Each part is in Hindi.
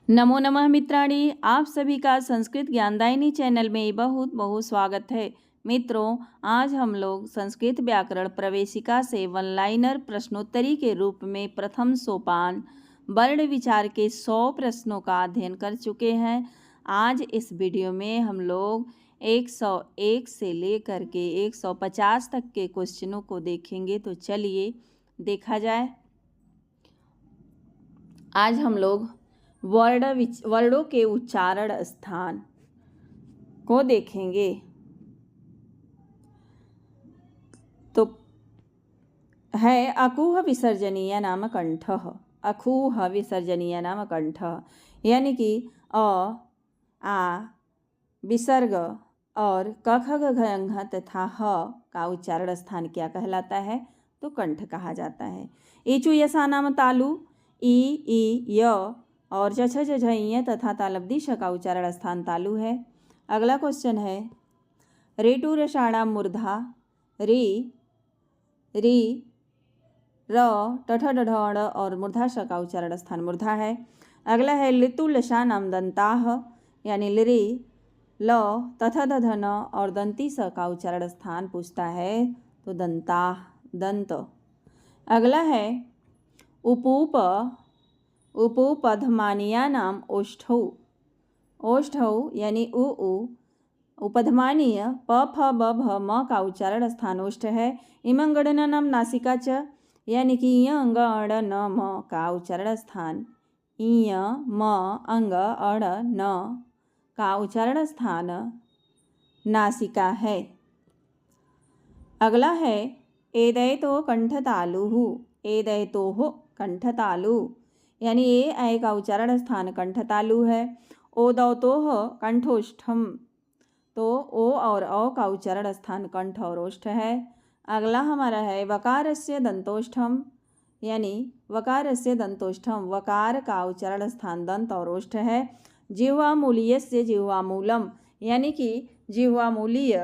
नमो नमः मित्राणि, आप सभी का संस्कृत ज्ञानदायिनी चैनल में बहुत बहुत स्वागत है। मित्रों, आज हम लोग संस्कृत व्याकरण प्रवेशिका से वन लाइनर प्रश्नोत्तरी के रूप में प्रथम सोपान वर्ण विचार के 100 प्रश्नों का अध्ययन कर चुके हैं। आज इस वीडियो में हम लोग 101 से लेकर के 150 तक के क्वेश्चनों को देखेंगे। तो चलिए देखा जाए। आज हम लोग वर्णों के उच्चारण स्थान को देखेंगे। तो है अकूह विसर्जनीय नाम कंठ। अकूह विसर्जनीय नाम कंठ यानी कि अ आ विसर्ग और क ख ग घ घ तथा ह का उच्चारण स्थान क्या कहलाता है? तो कंठ कहा जाता है। ईचु यसा नाम तालु। ई य और छ छ झ तथा तालब्दी श का उच्चारण स्थान तालु है। अगला क्वेश्चन है रेटु रषाणाम मूर्धा। री री र टठ डढ़ और मूर्धा श का उच्चारण स्थान मूर्धा है। अगला है लितु लशानाम दंताह यानी लिरी ल तथा दधन और दंती स का उच्चारण स्थान पूछता है तो दंताह दंत। अगला है उपूप उपधमानिया नाम ओष्ठौ। ओष्ठौ यानी उ उपधमानीय प फ ब भ म का उच्चारण स्थान ओष्ठ है। इमंगड़न नाम नासिका च यानी कि य अंग अड़ न म का उच्चारण स्थान य म अंग अड़ न का उच्चारण स्थान नासिका है। अगला है एदैतो कंठतालु। एदैतो कंठतालु यानी ए का उच्चारण स्थान कंठतालु है। ओदौतोह कंठोष्ठम तो ओ और औ का उच्चारण स्थान कंठ और ओष्ठ है। अगला हमारा है वकारस्य दंतोष्ठम यानी वकारस्य दंतोष्ठम वकार का उच्चारण स्थान दंत और ओष्ठ है। जिह्वामूलीयस्य जिह्वामूलम यानी कि जिह्वामूलीय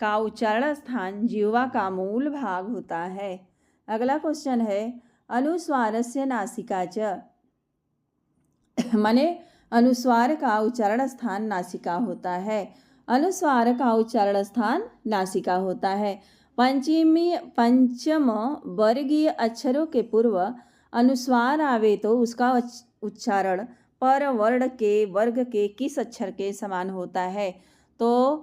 का उच्चारण स्थान जिह्वा का मूल भाग होता है। अगला क्वेश्चन है अनुस्वारस्य नासिका च माने अनुस्वार का उच्चारण स्थान नासिका होता है। अनुस्वार का उच्चारण स्थान नासिका होता है। पंचम वर्गीय अक्षरों के पूर्व अनुस्वार आवे तो उसका उच्चारण पर वर्ण के वर्ग के किस अक्षर के समान होता है? तो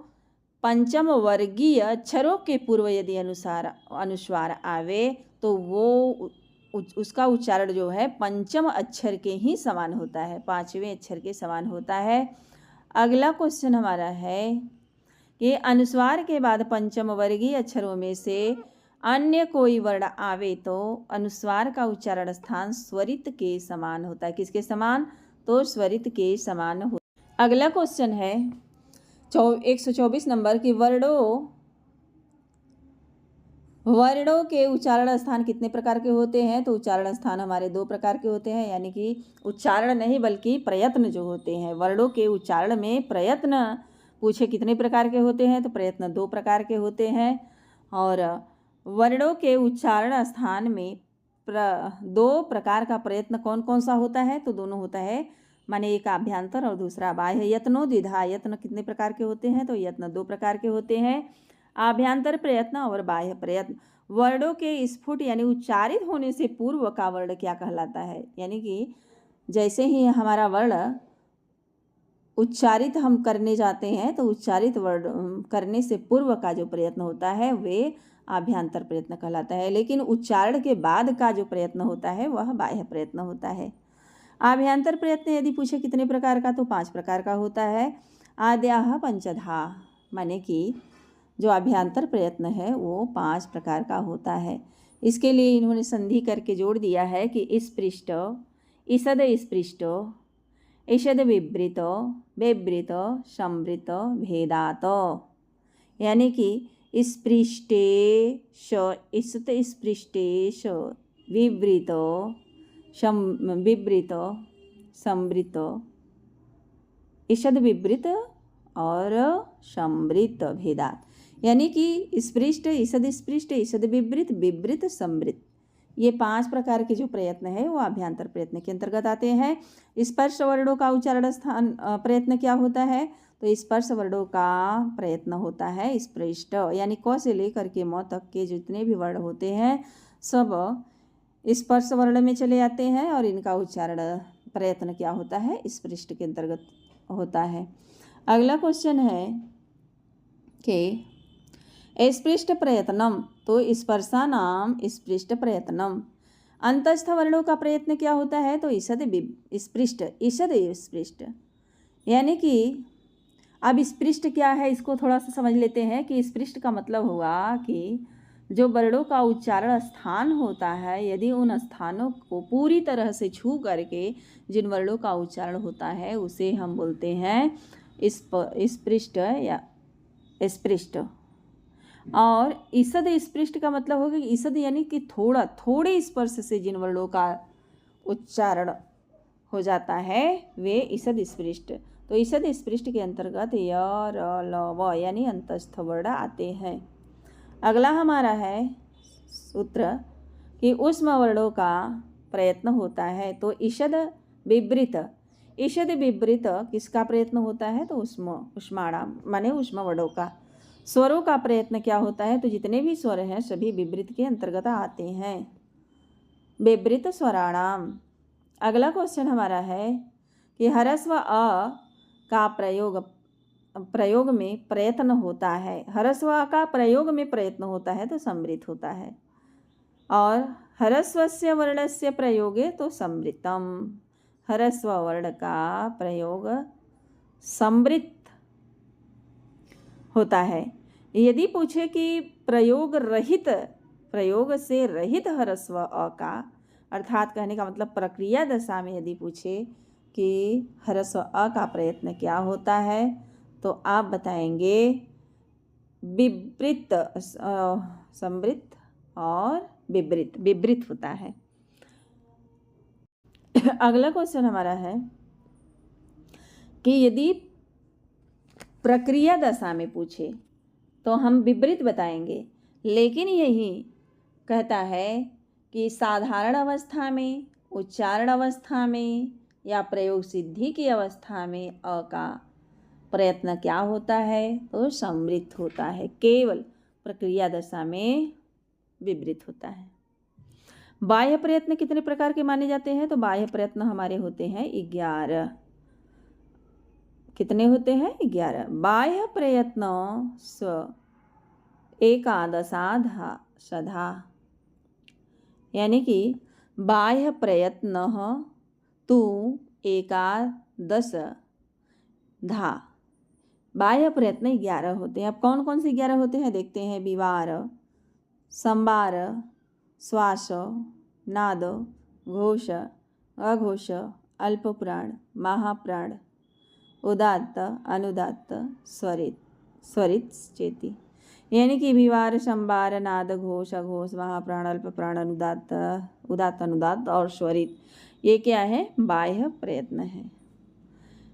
पंचम वर्गीय अक्षरों के पूर्व यदि अनुस्वार आवे तो वो उसका उच्चारण जो है पंचम अक्षर के ही समान होता है, पांचवें अक्षर के समान होता है। अगला क्वेश्चन हमारा है कि अनुस्वार के बाद पंचम वर्गीय अक्षरों में से अन्य कोई वर्ण आवे तो अनुस्वार का उच्चारण स्थान स्वरित के समान होता है। किसके समान? तो स्वरित के समान हो। अगला क्वेश्चन है 124 नंबर की वर्णों के उच्चारण स्थान कितने प्रकार के होते हैं? तो उच्चारण स्थान हमारे 2 प्रकार के होते हैं, यानी कि उच्चारण नहीं बल्कि प्रयत्न जो होते हैं। वर्णों के उच्चारण में प्रयत्न पूछे कितने प्रकार के होते हैं? तो प्रयत्न 2 प्रकार के होते हैं। और वर्णों के उच्चारण स्थान में 2 प्रकार का प्रयत्न कौन कौन सा होता है? तो दोनों होता है, माने एक आभ्यंतर और दूसरा बाह्य। यत्नो द्विधा। यत्न कितने प्रकार के होते हैं? तो यत्न 2 प्रकार के होते हैं, आभ्यंतर प्रयत्न और बाह्य प्रयत्न। वर्णों के स्फुट यानी उच्चारित होने से पूर्व का वर्ण क्या कहलाता है? यानी कि जैसे ही हमारा वर्ण उच्चारित हम करने जाते हैं तो उच्चारित वर्ण करने से पूर्व का जो प्रयत्न होता है वे आभ्यंतर प्रयत्न कहलाता है, लेकिन उच्चारण के बाद का जो प्रयत्न होता है वह बाह्य प्रयत्न होता है। आभ्यंतर प्रयत्न यदि पूछे कितने प्रकार का? तो 5 प्रकार का होता है। आद्याह पंचधा, माने कि जो आभ्यंतर प्रयत्न है वो 5 प्रकार का होता है। इसके लिए इन्होंने संधि करके जोड़ दिया है कि स्पृष्ट, ईषद स्पृष्ट, ईषद विवृत, विवृत, संवृत, भेदात। यानी कि स्पृष्टेश, ईषत स्पृष्टेश, विवृत, विवृत, संवृत, ईषद विवृत और संवृत, भेदात। यानी कि स्पृष्ट, ईषद स्पृष्ट, ईषद विवृत, विवृत, संवृत, ये 5 प्रकार के जो प्रयत्न है वो आभ्यंतर प्रयत्न के अंतर्गत आते हैं। स्पर्श वर्णों का उच्चारण स्थान प्रयत्न क्या होता है? तो स्पर्श वर्णों का प्रयत्न होता है स्पृष्ट, यानी क से लेकर के म तक के जितने भी वर्ण होते हैं सब स्पर्श वर्ण में चले आते हैं और इनका उच्चारण प्रयत्न क्या होता है? स्पृष्ट के अंतर्गत होता है। अगला क्वेश्चन है कि स्पृष्ट प्रयत्नम, तो स्पर्शानाम स्पृष्ट प्रयत्नम। अंतस्थ वर्णों का प्रयत्न क्या होता है? तो ईषद स्पृष्ट, ईषद स्पृष्ट, यानी कि अब स्पृष्ट क्या है इसको थोड़ा सा समझ लेते हैं कि स्पृष्ट का मतलब हुआ कि जो वर्णों का उच्चारण स्थान होता है, यदि उन स्थानों को पूरी तरह से छू करके जिन वर्णों का उच्चारण होता है उसे हम बोलते हैं स्पृष्ट या स्पृष्ट। और ईषद स्पृष्ट का मतलब होगा कि ईषद यानी कि थोड़े स्पर्श से जिन वर्णों का उच्चारण हो जाता है वे ईषद स्पृष्ट। तो ईषद स्पृष्ट के अंतर्गत य, र, ल, व यानी अंतस्थ वर्ण आते हैं। अगला हमारा है सूत्र कि ऊष्म वर्णों का प्रयत्न होता है। तो ईषद विवृत, ईषद विवृत किसका प्रयत्न होता है? तो ऊष्माणाम माने ऊष्म वर्णों का। स्वरों का प्रयत्न क्या होता है? तो जितने भी स्वर हैं सभी विवृत के अंतर्गत आते हैं, विवृत स्वराणाम। अगला क्वेश्चन हमारा है कि ह्रस्व अ का प्रयोग में प्रयत्न होता है। ह्रस्व का प्रयोग में प्रयत्न होता है तो संवृत होता है, और ह्रस्वस्य वर्णस्य प्रयोगे तो संवृतम। ह्रस्व वर्ण का प्रयोग संवृत होता है। यदि पूछे कि प्रयोग से रहित ह्रस्व अ का, अर्थात कहने का मतलब प्रक्रिया दशा में यदि पूछे कि ह्रस्व अ का प्रयत्न क्या होता है तो आप बताएंगे विवृत, संवृत और विवृत होता है। अगला क्वेश्चन हमारा है कि यदि प्रक्रिया दशा में पूछे तो हम विवृत बताएंगे, लेकिन यही कहता है कि साधारण अवस्था में, उच्चारण अवस्था में या प्रयोग सिद्धि की अवस्था में अ का प्रयत्न क्या होता है? तो संवृत होता है। केवल प्रक्रिया दशा में विवृत होता है। बाह्य प्रयत्न कितने प्रकार के माने जाते हैं? तो बाह्य प्रयत्न हमारे होते हैं 11। कितने होते हैं? 11। बाह्य प्रयत्न स्व एकादशाधा सधा, यानी कि बाह्य प्रयत्न तु एकादश धा। बाह्य प्रयत्न 11 होते हैं। अब कौन कौन से 11 होते हैं देखते हैं। विवार, संवार, श्वास, नाद, घोष, अघोष, अल्पप्राण, महाप्राण, उदात्त, अनुदात्त, स्वरित चेती, यानी कि विवार, संवार, नाद, घोष, अघोष, महाप्राण, अल्पप्राण, अनुदात्त, उदात्त, अनुदात्त और स्वरित, ये क्या है? बाह्य प्रयत्न है।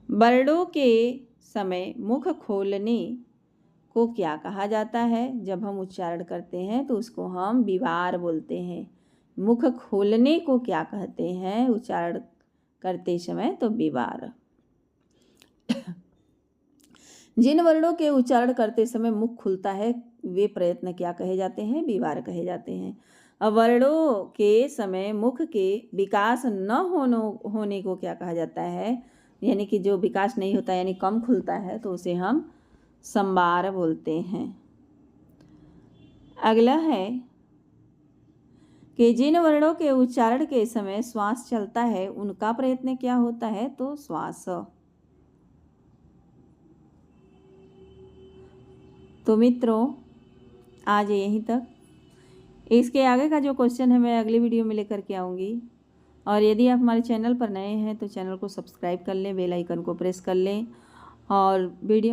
वर्णों के समय मुख खोलने को क्या कहा जाता है? जब हम उच्चारण करते हैं तो उसको हम विवार बोलते हैं। मुख खोलने को क्या कहते हैं उच्चारण करते समय? तो विवार। जिन वर्णों के उच्चारण करते समय मुख खुलता है वे प्रयत्न क्या कहे जाते हैं? विवार कहे जाते हैं। वर्णों के समय मुख के विकास न होने को क्या कहा जाता है? यानी कि जो विकास नहीं होता यानी कम खुलता है तो उसे हम संवार बोलते हैं। अगला है कि जिन वर्णों के उच्चारण के समय श्वास चलता है उनका प्रयत्न क्या होता है? तो श्वास। तो मित्रों आज यहीं तक। इसके आगे का जो क्वेश्चन है मैं अगली वीडियो में लेकर के आऊँगी। और यदि आप हमारे चैनल पर नए हैं तो चैनल को सब्सक्राइब कर लें, बेल आइकन को प्रेस कर लें और वीडियो